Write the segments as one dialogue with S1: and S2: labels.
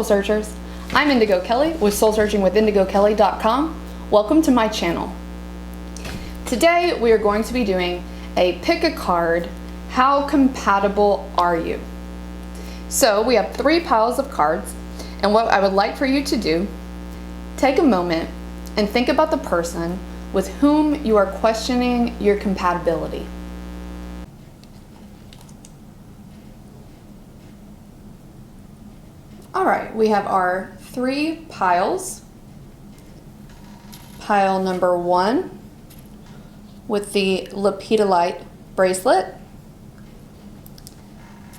S1: Soul Searchers. I'm Indigo Kelly with soulsearchingwithindigokelly.com. Welcome to my channel. Today we are going to be doing a pick a card. How compatible are you? So we have 3 piles of cards, and what I would like for you to do, take a moment and think about the person with whom you are questioning your compatibility. All right, we have our 3 piles. Pile number 1 with the lepidolite bracelet.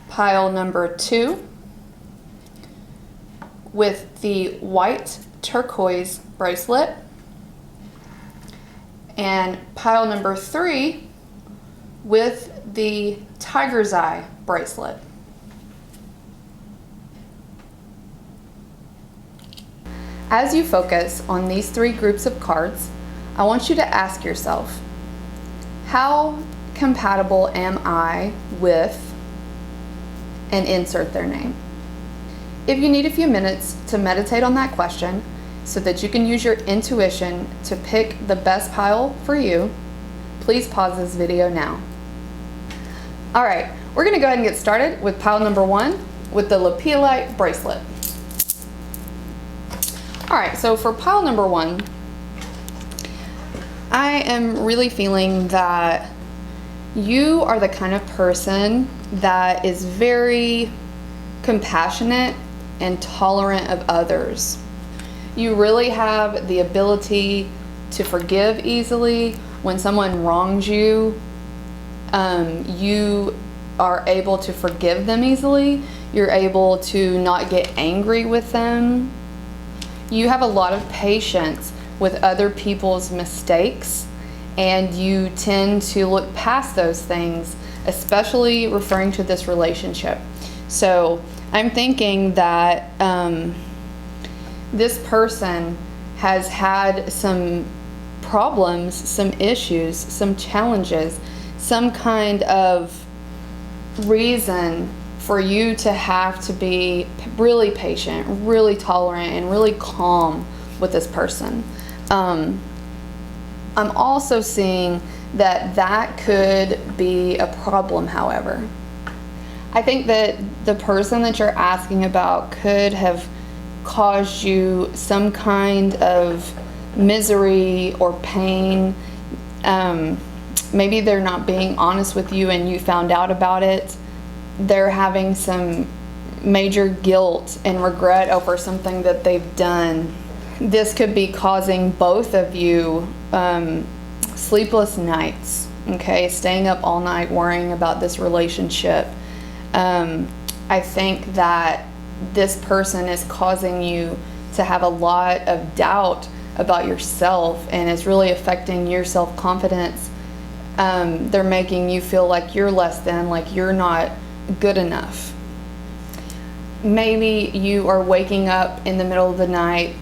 S1: Pile number 2 with the white turquoise bracelet. And pile number 3 with the tiger's eye bracelet. As you focus on these 3 groups of cards, I want you to ask yourself, how compatible am I with, and insert their name. If you need a few minutes to meditate on that question so that you can use your intuition to pick the best pile for you, please pause this video now. All right, we're gonna go ahead and get started with pile number 1 with the lepidolite bracelet. All right, so for pile number 1, I am really feeling that you are the kind of person that is very compassionate and tolerant of others. You really have the ability to forgive easily. When someone wrongs you, you are able to forgive them easily. You're able to not get angry with them. You have a lot of patience with other people's mistakes, and you tend to look past those things, especially referring to this relationship. So I'm thinking that this person has had some problems, some issues, some challenges, some kind of reason for you to have to be really patient, really tolerant, and really calm with this person. I'm also seeing that that could be a problem, however. I think that the person that you're asking about could have caused you some kind of misery or pain. Maybe they're not being honest with you and you found out about it. They're having some major guilt and regret over something that they've done. This could be causing both of you sleepless nights, okay? Staying up all night worrying about this relationship. I think that this person is causing you to have a lot of doubt about yourself, and it's really affecting your self-confidence. They're making you feel like you're less than, like you're not good enough. Maybe you are waking up in the middle of the night,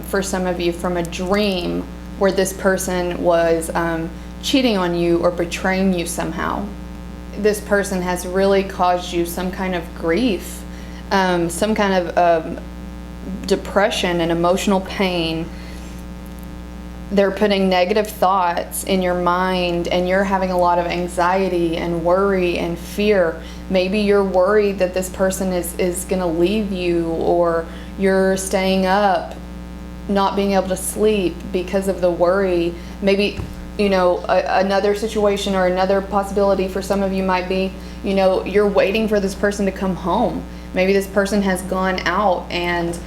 S1: for some of you, from a dream where this person was cheating on you or betraying you somehow. This person has really caused you some kind of grief, some kind of depression and emotional pain. They're putting negative thoughts in your mind, and you're having a lot of anxiety and worry and fear. Maybe you're worried that this person is going to leave you, or you're staying up, not being able to sleep because of the worry. Maybe, you know, another situation or another possibility for some of you might be, you know, you're waiting for this person to come home. Maybe this person has gone out and,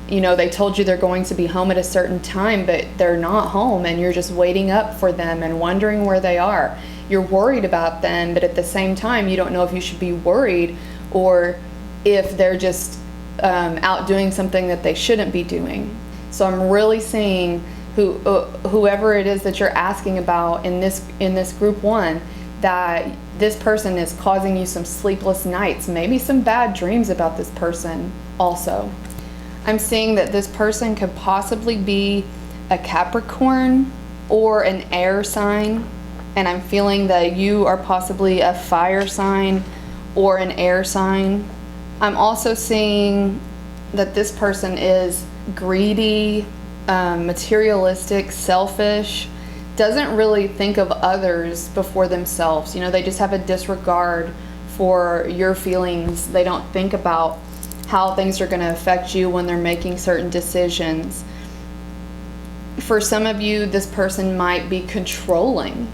S1: you know, they told you they're going to be home at a certain time, but they're not home, and you're just waiting up for them and wondering where they are. You're worried about them, but at the same time, you don't know if you should be worried or if they're just out doing something that they shouldn't be doing. So I'm really seeing whoever it is that you're asking about in this group 1, that this person is causing you some sleepless nights, maybe some bad dreams about this person also. I'm seeing that this person could possibly be a Capricorn or an air sign, and I'm feeling that you are possibly a fire sign or an air sign. I'm also seeing that this person is greedy, materialistic, selfish, doesn't really think of others before themselves. They just have a disregard for your feelings. They don't think about how things are going to affect you when they're making certain decisions. For some of you, this person might be controlling.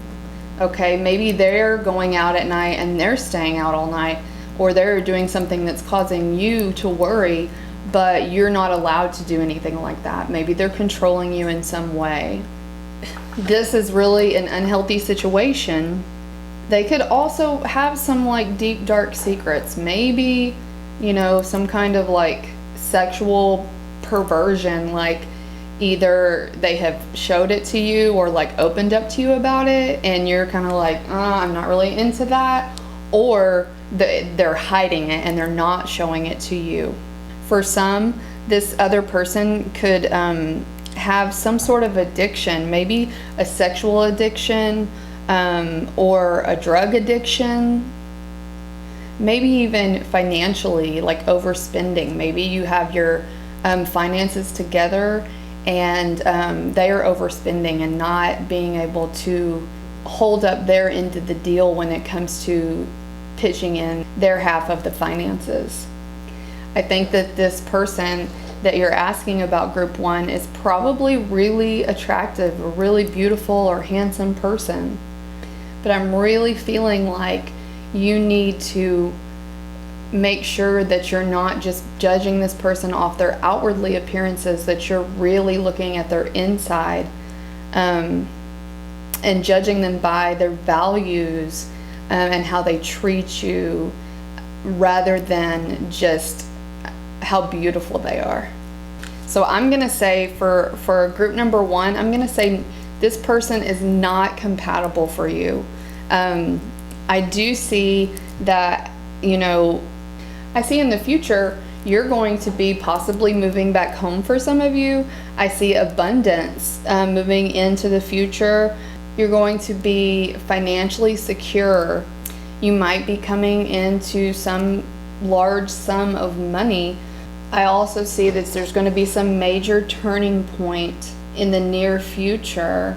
S1: Okay, maybe they're going out at night and they're staying out all night, or they're doing something that's causing you to worry, but you're not allowed to do anything like that. Maybe they're controlling you in some way. This is really an unhealthy situation. They could also have some like deep, dark secrets. Maybe, some kind of like sexual perversion, like either they have showed it to you or like opened up to you about it, and you're kind of like, I'm not really into that, or they're hiding it and they're not showing it to you. For some, this other person could have some sort of addiction, maybe a sexual addiction, or a drug addiction, maybe even financially, like overspending. Maybe you have your finances together and they are overspending and not being able to hold up their end of the deal when it comes to pitching in their half of the finances. I think that this person that you're asking about, group 1, is probably really attractive, a really beautiful or handsome person. But I'm really feeling like you need to make sure that you're not just judging this person off their outwardly appearances, that you're really looking at their inside, and judging them by their values and how they treat you, rather than just how beautiful they are. So I'm gonna say for group number 1, I'm gonna say this person is not compatible for you. I do see that, I see in the future you're going to be possibly moving back home for some of you. I see abundance moving into the future. You're going to be financially secure. You might be coming into some large sum of money. I also see that there's going to be some major turning point in the near future.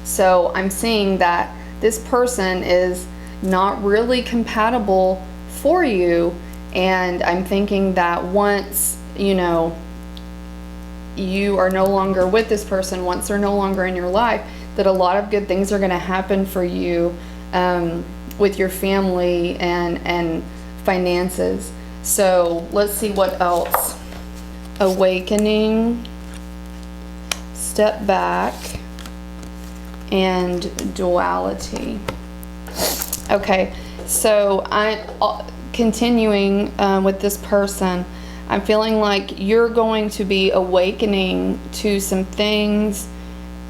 S1: So I'm seeing that this person is not really compatible for you. And I'm thinking that once, you are no longer with this person, once they're no longer in your life, that a lot of good things are going to happen for you with your family and finances. So let's see what else. Awakening, step back, and duality. Okay, so continuing with this person, I'm feeling like you're going to be awakening to some things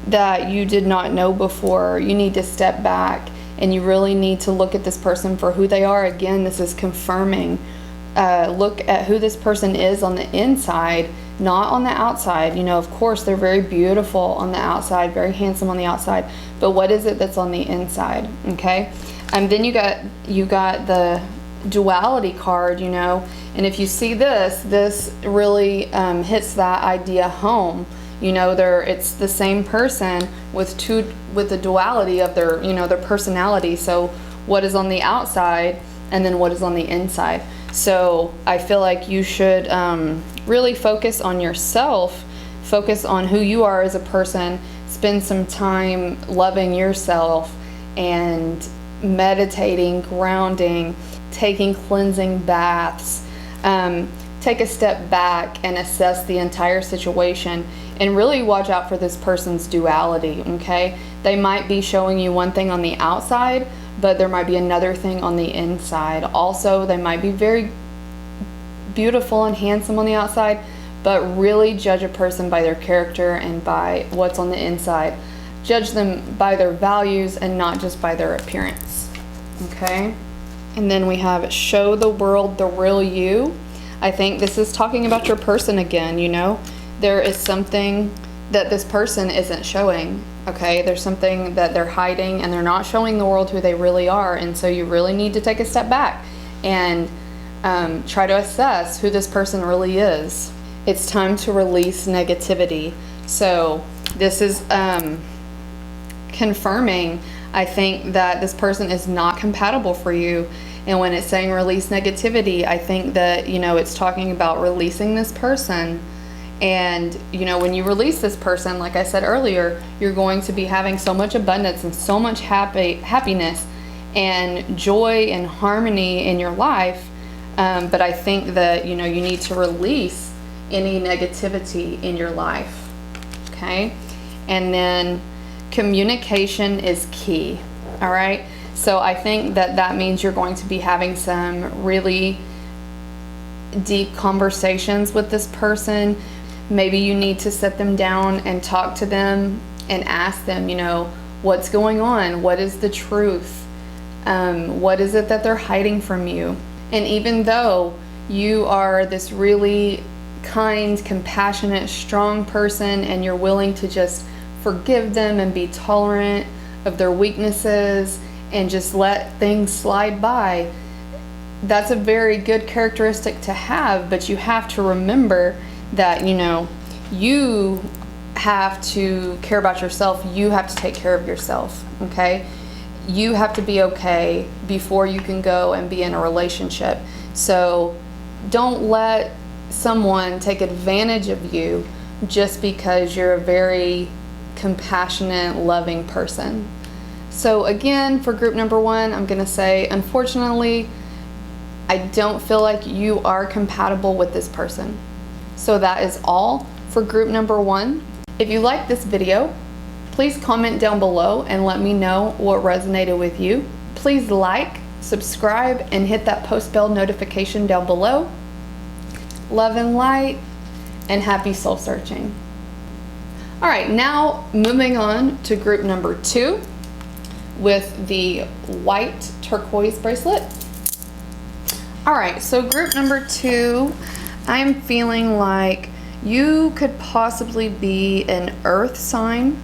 S1: that you did not know before. You need to step back and you really need to look at this person for who they are. Again, this is confirming. Look at who this person is on the inside, not on the outside. Of course, they're very beautiful on the outside, very handsome on the outside, but what is it that's on the inside? Okay, and then you got the duality card, and if you see this really hits that idea home. It's the same person with the duality of their personality. So what is on the outside and then what is on the inside. So I feel like you should really focus on yourself, focus on who you are as a person, spend some time loving yourself and meditating, grounding, taking cleansing baths. Take a step back and assess the entire situation and really watch out for this person's duality, okay? They might be showing you one thing on the outside, but there might be another thing on the inside. Also, they might be very beautiful and handsome on the outside, but really judge a person by their character and by what's on the inside. Judge them by their values and not just by their appearance, okay? And then we have show the world the real you. I think this is talking about your person again, There is something that this person isn't showing, okay? There's something that they're hiding and they're not showing the world who they really are. And so you really need to take a step back and Try to assess who this person really is. It's time to release negativity. So this is confirming, I think, that this person is not compatible for you. And when it's saying release negativity, I think that, it's talking about releasing this person. And, when you release this person, like I said earlier, you're going to be having so much abundance and so much happiness and joy and harmony in your life. But I think that, you need to release any negativity in your life. Okay? And then communication is key. All right? So I think that means you're going to be having some really deep conversations with this person. Maybe you need to sit them down and talk to them and ask them, what's going on? What is the truth? What is it that they're hiding from you? And even though you are this really kind, compassionate, strong person, and you're willing to just forgive them and be tolerant of their weaknesses and just let things slide by, that's a very good characteristic to have. But you have to remember that, you have to care about yourself. You have to take care of yourself, okay? You have to be okay before you can go and be in a relationship. So don't let someone take advantage of you just because you're a very compassionate, loving person. So again, for group number 1, I'm going to say, unfortunately, I don't feel like you are compatible with this person. So that is all for group number 1. If you like this video, please comment down below and let me know what resonated with you. Please like, subscribe, and hit that post bell notification down below. Love and light, and happy soul searching. All right, now moving on to group number 2 with the white turquoise bracelet. All right, so group number 2, I'm feeling like you could possibly be an earth sign,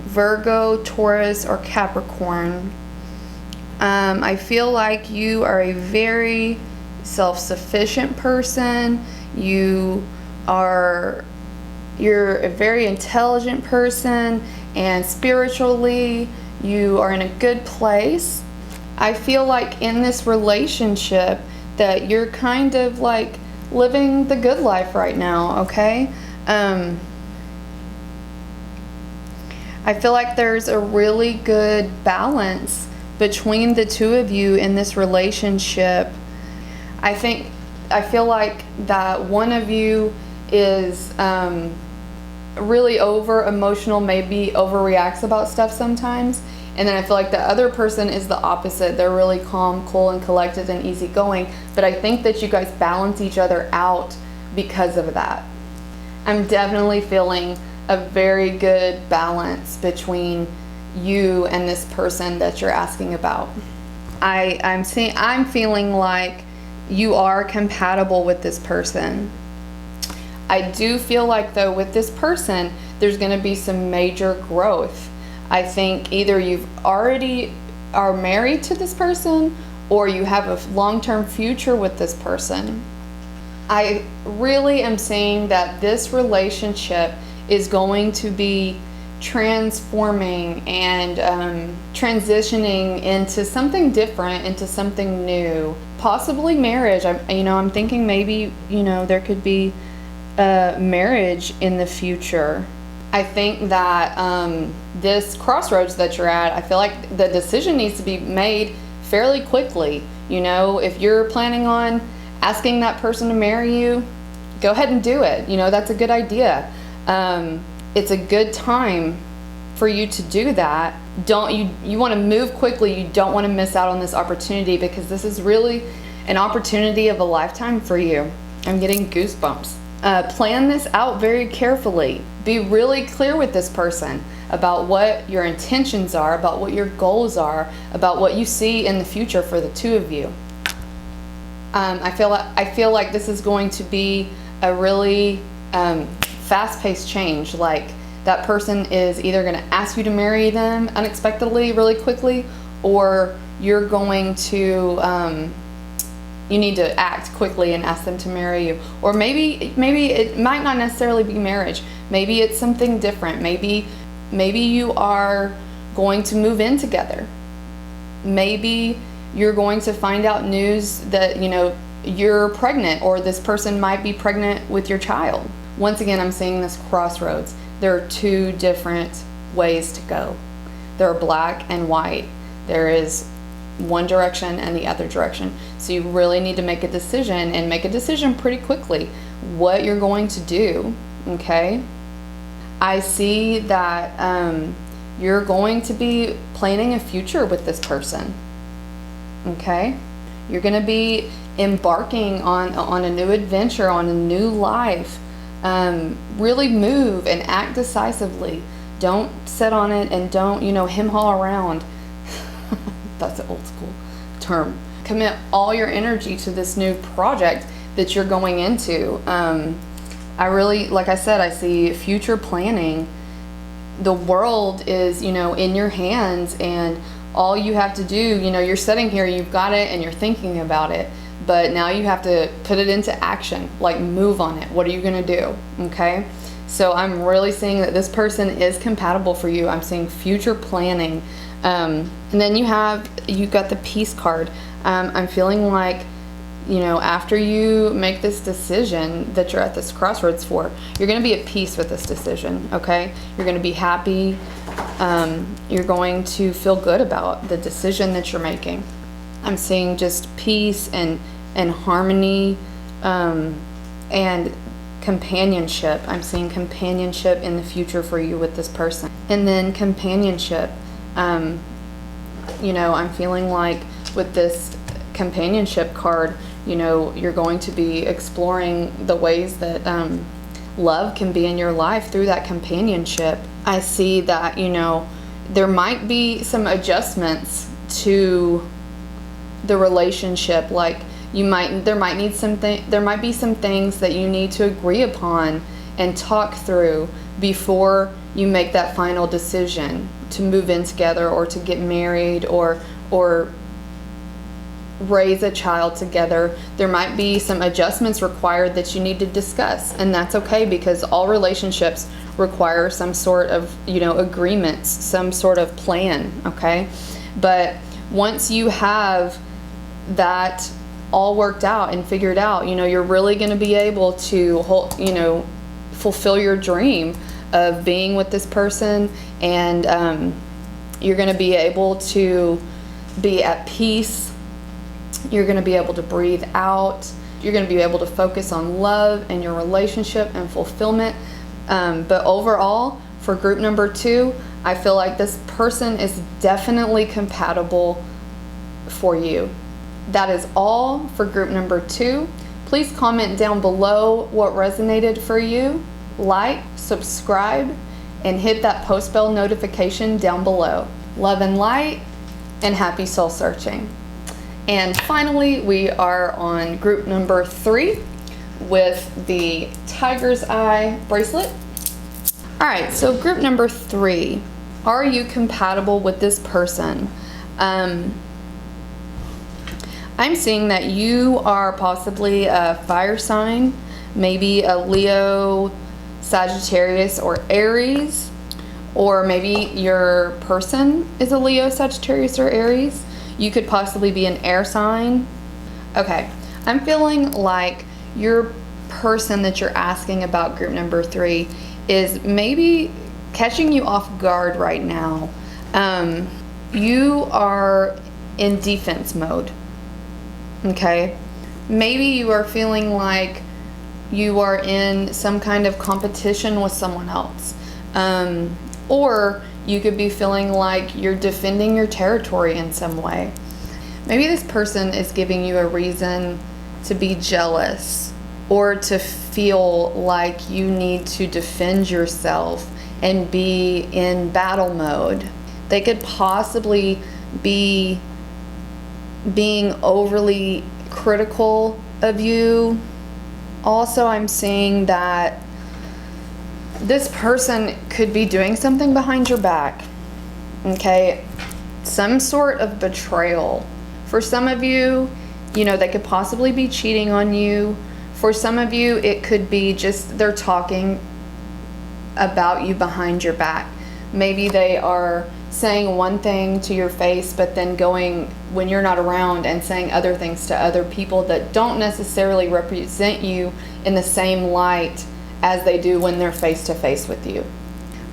S1: Virgo, Taurus, or Capricorn. I feel like you are a very self-sufficient person. You're a very intelligent person, and spiritually you are in a good place. I feel like in this relationship that you're kind of like living the good life right now, okay? I feel like there's a really good balance between the two of you in this relationship. I feel like that one of you is really over emotional, maybe overreacts about stuff sometimes. And then I feel like the other person is the opposite. They're really calm, cool, and collected and easygoing. But I think that you guys balance each other out because of that. I'm definitely feeling a very good balance between you and this person that you're asking about. I'm feeling like you are compatible with this person. I do feel like, though, with this person, there's going to be some major growth. I think either you've already are married to this person or you have a long-term future with this person. I really am seeing that this relationship is going to be transforming and transitioning into something different, into something new, possibly marriage. I'm thinking maybe, there could be marriage in the future. I think that this crossroads that you're at, I feel like the decision needs to be made fairly quickly. If you're planning on asking that person to marry you, go ahead and do it. That's a good idea. It's a good time for you to do that. You want to move quickly. You don't want to miss out on this opportunity, because this is really an opportunity of a lifetime for you. I'm getting goosebumps. Plan this out very carefully. Be really clear with this person about what your intentions are, about what your goals are, about what you see in the future for the two of you. I feel like this is going to be a really fast-paced change. Like, that person is either going to ask you to marry them unexpectedly, really quickly, or you're going to you need to act quickly and ask them to marry you. Or maybe it might not necessarily be marriage. Maybe it's something different. Maybe you are going to move in together. Maybe you're going to find out news that, you know, you're pregnant, or this person might be pregnant with your child. Once again, I'm seeing this crossroads. There are two different ways to go. There are black and white. There is one direction and the other direction. So you really need to make a decision, and make a decision pretty quickly what you're going to do, okay? I see that you're going to be planning a future with this person, okay? You're going to be embarking on a new adventure, on a new life. Really move and act decisively. Don't sit on it and don't, you know, hem-haw around. That's an old school term. Commit all your energy to this new project that you're going into. I really, like I said, I see future planning. The world is, you know, in your hands, and all you have to do, you know, you're sitting here, you've got it, and you're thinking about it, but now you have to put it into action, like move on it. What are you gonna do, okay? So I'm really seeing that this person is compatible for you. I'm seeing future planning. And then you got the peace card. I'm feeling like, you know, after you make this decision that you're at this crossroads for, you're going to be at peace with this decision, okay? You're going to be happy. You're going to feel good about the decision that you're making. I'm seeing just peace and harmony, and companionship. I'm seeing companionship in the future for you with this person. And then companionship, you know, I'm feeling like with this companionship card, you know, you're going to be exploring the ways that love can be in your life through that companionship. I see that, you know, there might be some adjustments to the relationship. Like there might be some things that you need to agree upon and talk through before you make that final decision to move in together, or to get married, or raise a child together. There might be some adjustments required that you need to discuss, and that's okay, because all relationships require some sort of, you know, agreements, some sort of plan, okay? But once you have that all worked out and figured out, you know, you're really going to be able to fulfill your dream of being with this person, and you're going to be able to be at peace. You're going to be able to breathe out. You're going to be able to focus on love and your relationship and fulfillment. But overall, for group number 2, I feel like this person is definitely compatible for you. That is all for group number 2. Please comment down below what resonated for you. Like, subscribe, and hit that post bell notification down below. Love and light, and happy soul searching. And finally, we are on group number 3 with the tiger's eye bracelet. All right, so group number 3, are you compatible with this person? I'm seeing that you are possibly a fire sign, maybe a Leo, Sagittarius, or Aries, or maybe your person is a Leo, Sagittarius, or Aries. You could possibly be an air sign. Okay, I'm feeling like your person that you're asking about group number 3 is maybe catching you off guard right now. You are in defense mode, okay? Maybe you are feeling like you are in some kind of competition with someone else. Or you could be feeling like you're defending your territory in some way. Maybe this person is giving you a reason to be jealous, or to feel like you need to defend yourself and be in battle mode. They could possibly be being overly critical of you. Also, I'm seeing that this person could be doing something behind your back, okay? Some sort of betrayal. For some of you, They could possibly be cheating on you. For some of you, it could be just they're talking about you behind your back. Maybe they are saying one thing to your face, but then going when you're not around and saying other things to other people that don't necessarily represent you in the same light as they do when they're face to face with you.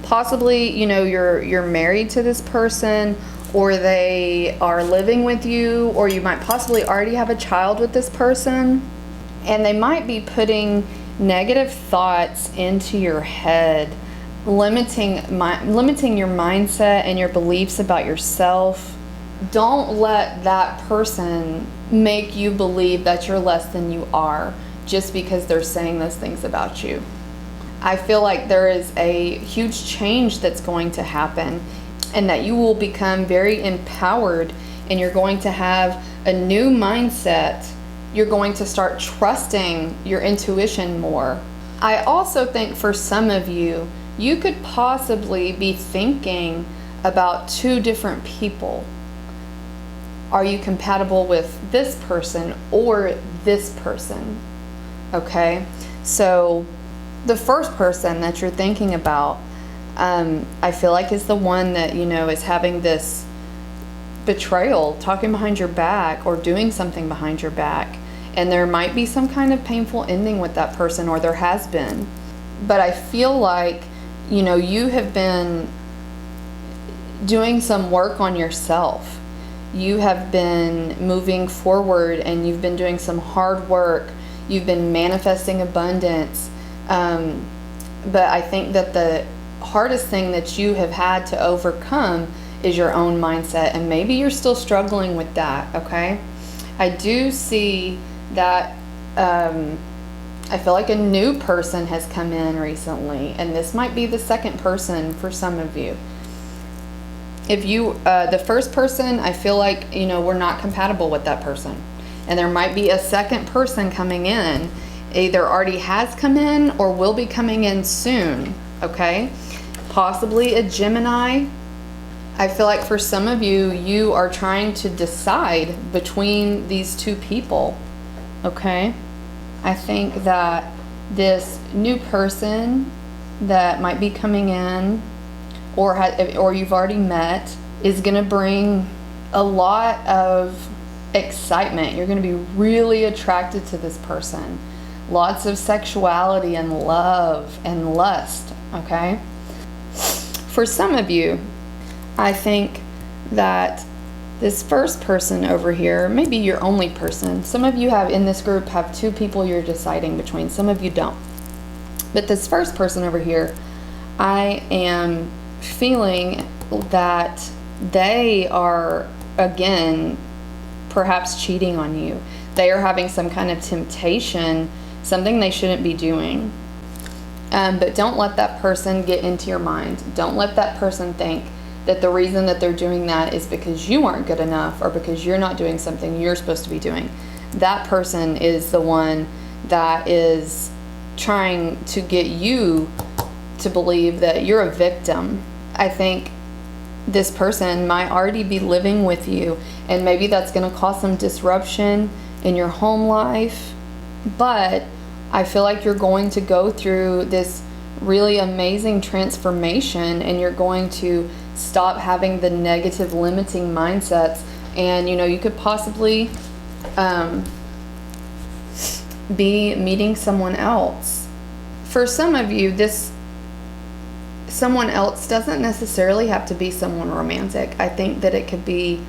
S1: Possibly, you're married to this person, or they are living with you, or you might possibly already have a child with this person, and they might be putting negative thoughts into your head, limiting your mindset and your beliefs about yourself. Don't let that person make you believe that you're less than you are just because they're saying those things about you. I feel like there is a huge change that's going to happen, and that you will become very empowered, and you're going to have a new mindset. You're going to start trusting your intuition more. I also think for some of you, you could possibly be thinking about two different people. Are you compatible with this person or this person? Okay, so the first person that you're thinking about, I feel like is the one that, is having this betrayal, talking behind your back or doing something behind your back. And there might be some kind of painful ending with that person, or there has been. But I feel like, you have been doing some work on yourself. You have been moving forward, and you've been doing some hard work. You've been manifesting abundance. But I think that the hardest thing that you have had to overcome is your own mindset, and maybe you're still struggling with that. Okay, I do see that I feel like a new person has come in recently, and this might be the second person for some of you. If you the first person, I feel like we're not compatible with that person, and there might be a second person coming in. Either already has come in or will be coming in soon, okay? Possibly a Gemini. I feel like for some of you, you are trying to decide between these two people, okay? I think that this new person that might be coming in, or you've already met, is gonna bring a lot of excitement. You're gonna be really attracted to this person. Lots of sexuality and love and lust, okay? For some of you, I think that this first person over here may be your only person. Some of you in this group have two people you're deciding between. Some of you don't. But this first person over here, I am feeling that they are, again, perhaps cheating on you. They are having some kind of temptation, something they shouldn't be doing. But don't let that person get into your mind. Don't let that person think that the reason that they're doing that is because you aren't good enough, or because you're not doing something you're supposed to be doing. That person is the one that is trying to get you to believe that you're a victim. I think this person might already be living with you, and maybe that's going to cause some disruption in your home life. But I feel like you're going to go through this really amazing transformation, and you're going to stop having the negative limiting mindsets, and you could possibly be meeting someone else. For some of you, this someone else doesn't necessarily have to be someone romantic. I think that it could be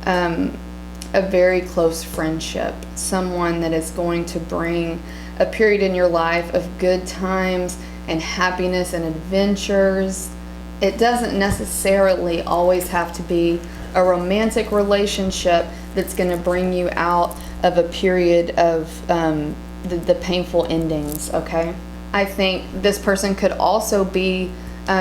S1: a very close friendship, someone that is going to bring a period in your life of good times and happiness and adventures. It doesn't necessarily always have to be a romantic relationship that's going to bring you out of a period of the painful endings, okay? I think this person could also be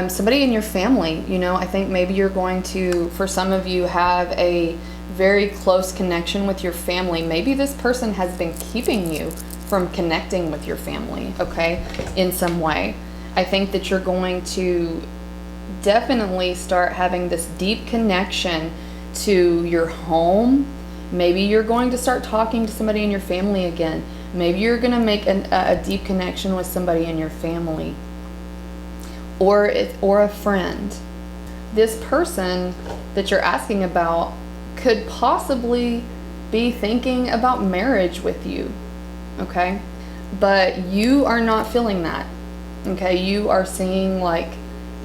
S1: somebody in your family. I think maybe you're going to, for some of you, have a very close connection with your family. Maybe this person has been keeping you from connecting with your family, okay, in some way. I think that you're going to definitely start having this deep connection to your home, Maybe you're going to start talking to somebody in your family again. Maybe you're going to make a deep connection with somebody in your family, or a friend. This person that you're asking about could possibly be thinking about marriage with you, okay? But you are not feeling that, okay? You are seeing like,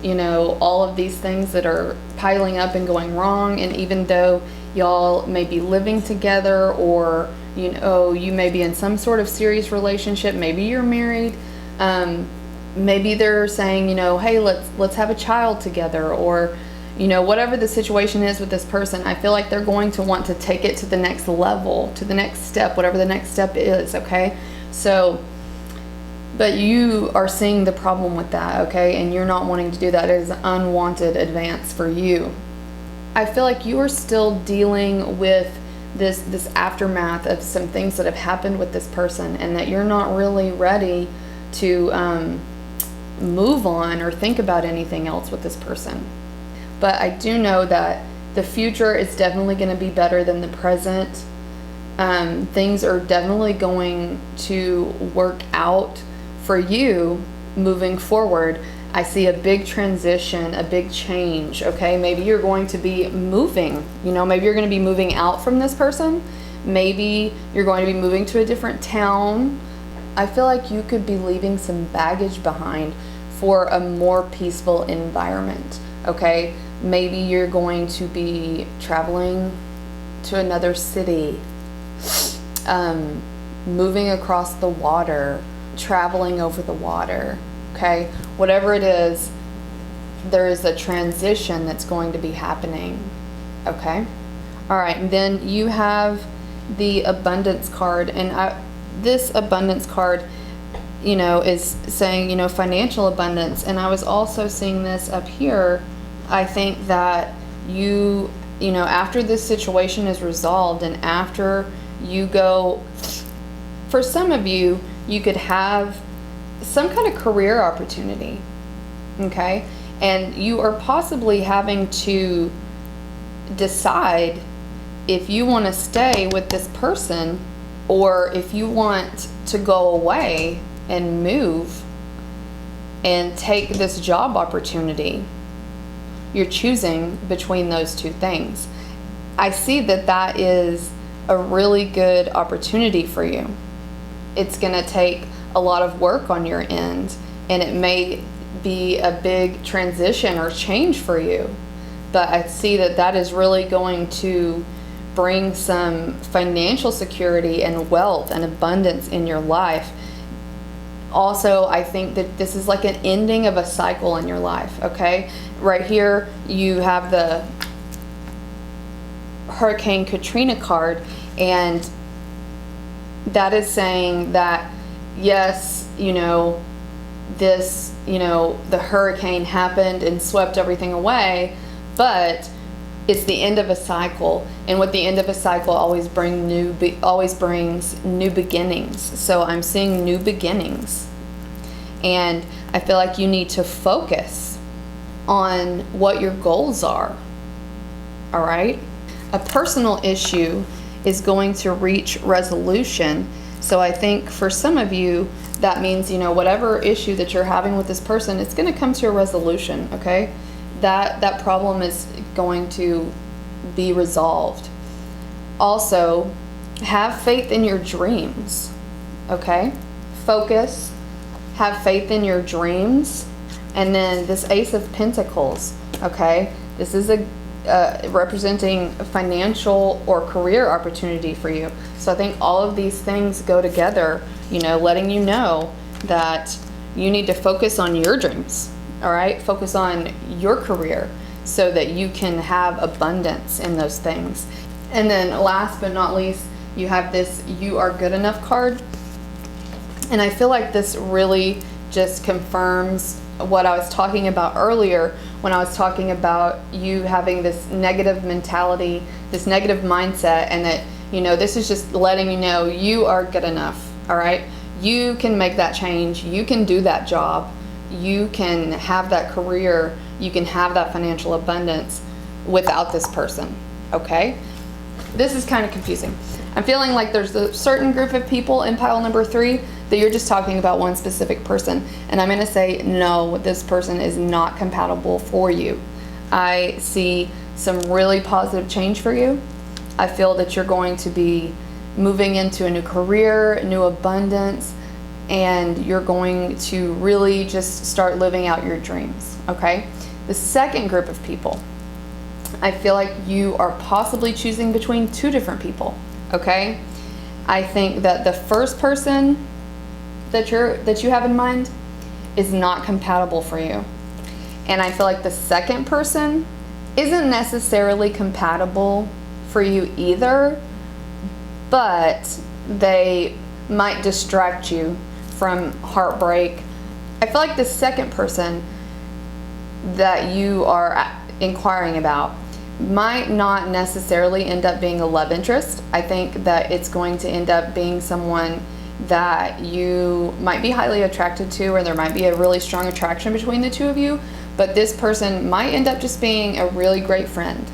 S1: all of these things that are piling up and going wrong. And even though y'all may be living together, or, you may be in some sort of serious relationship, maybe you're married, maybe they're saying, hey, let's have a child together, or, whatever the situation is with this person, I feel like they're going to want to take it to the next level, to the next step, whatever the next step is, okay? So, but you are seeing the problem with that, okay? And you're not wanting to do that. It is an unwanted advance for you. I feel like you are still dealing with this aftermath of some things that have happened with this person, and that you're not really ready to move on or think about anything else with this person. But I do know that the future is definitely going to be better than the present. Things are definitely going to work out for you moving forward. I see a big transition, a big change, okay? Maybe you're going to be moving, maybe you're going to be moving out from this person. Maybe you're going to be moving to a different town. I feel like you could be leaving some baggage behind for a more peaceful environment, okay? Maybe you're going to be traveling to another city, moving across the water, traveling over the water, okay? Whatever it is, there is a transition that's going to be happening, okay? All right, and then you have the abundance card, and this abundance card, is saying, financial abundance. And I was also seeing this up here. I think that you after this situation is resolved, and after you go, for some of you, you could have some kind of career opportunity, okay? And you are possibly having to decide if you want to stay with this person, or if you want to go away and move and take this job opportunity. You're choosing between those two things. I see that is a really good opportunity for you. It's going to take a lot of work on your end, and it may be a big transition or change for you. But I see that is really going to bring some financial security and wealth and abundance in your life. Also, I think that this is like an ending of a cycle in your life, okay? Right here, you have the Hurricane Katrina card, and that is saying that, yes, this, the hurricane happened and swept everything away, but it's the end of a cycle, and what the end of a cycle always brings new beginnings. So I'm seeing new beginnings, and I feel like you need to focus on what your goals are. All right? A personal issue is going to reach resolution. So I think for some of you, that means, whatever issue that you're having with this person, it's going to come to a resolution, okay? That problem is going to be resolved. Also, have faith in your dreams, okay? Focus, have faith in your dreams. And then this Ace of Pentacles, okay? This is representing a financial or career opportunity for you. So I think all of these things go together, letting you know that you need to focus on your dreams, all right? Focus on your career so that you can have abundance in those things. And then last but not least, you have this You Are Good Enough card. And I feel like this really just confirms what I was talking about earlier when I was talking about you having this negative mentality, this negative mindset, and that, this is just letting you know you are good enough, all right? You can make that change. You can do that job. You can have that career. You can have that financial abundance without this person, okay? this is kind of confusing. I'm feeling like there's a certain group of people in pile number 3 that you're just talking about one specific person. And I'm going to say, no, this person is not compatible for you. I see some really positive change for you. I feel that you're going to be moving into a new career, new abundance, and you're going to really just start living out your dreams, okay? The second group of people, I feel like you are possibly choosing between 2 different people, okay? I think that the first person that you have in mind is not compatible for you. And I feel like the second person isn't necessarily compatible for you either, but they might distract you from heartbreak. I feel like the second person that you are inquiring about might not necessarily end up being a love interest. I think that it's going to end up being someone that you might be highly attracted to, or there might be a really strong attraction between the 2 of you, but this person might end up just being a really great friend,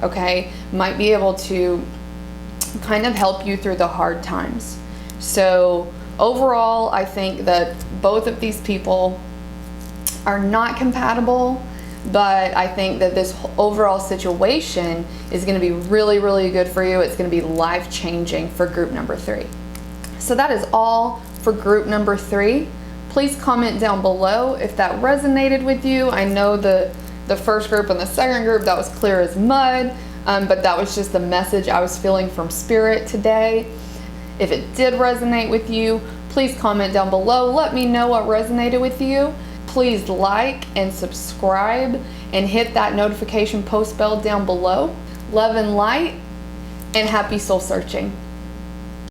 S1: okay? Might be able to kind of help you through the hard times. So overall, I think that both of these people are not compatible, but I think that this overall situation is going to be really, really good for you. It's going to be life-changing for group number 3. So that is all for group number 3. Please comment down below if that resonated with you. I know the first group and the second group, that was clear as mud, but that was just the message I was feeling from Spirit today. If it did resonate with you, please comment down below. Let me know what resonated with you. Please like and subscribe and hit that notification post bell down below. Love and light, and happy soul searching.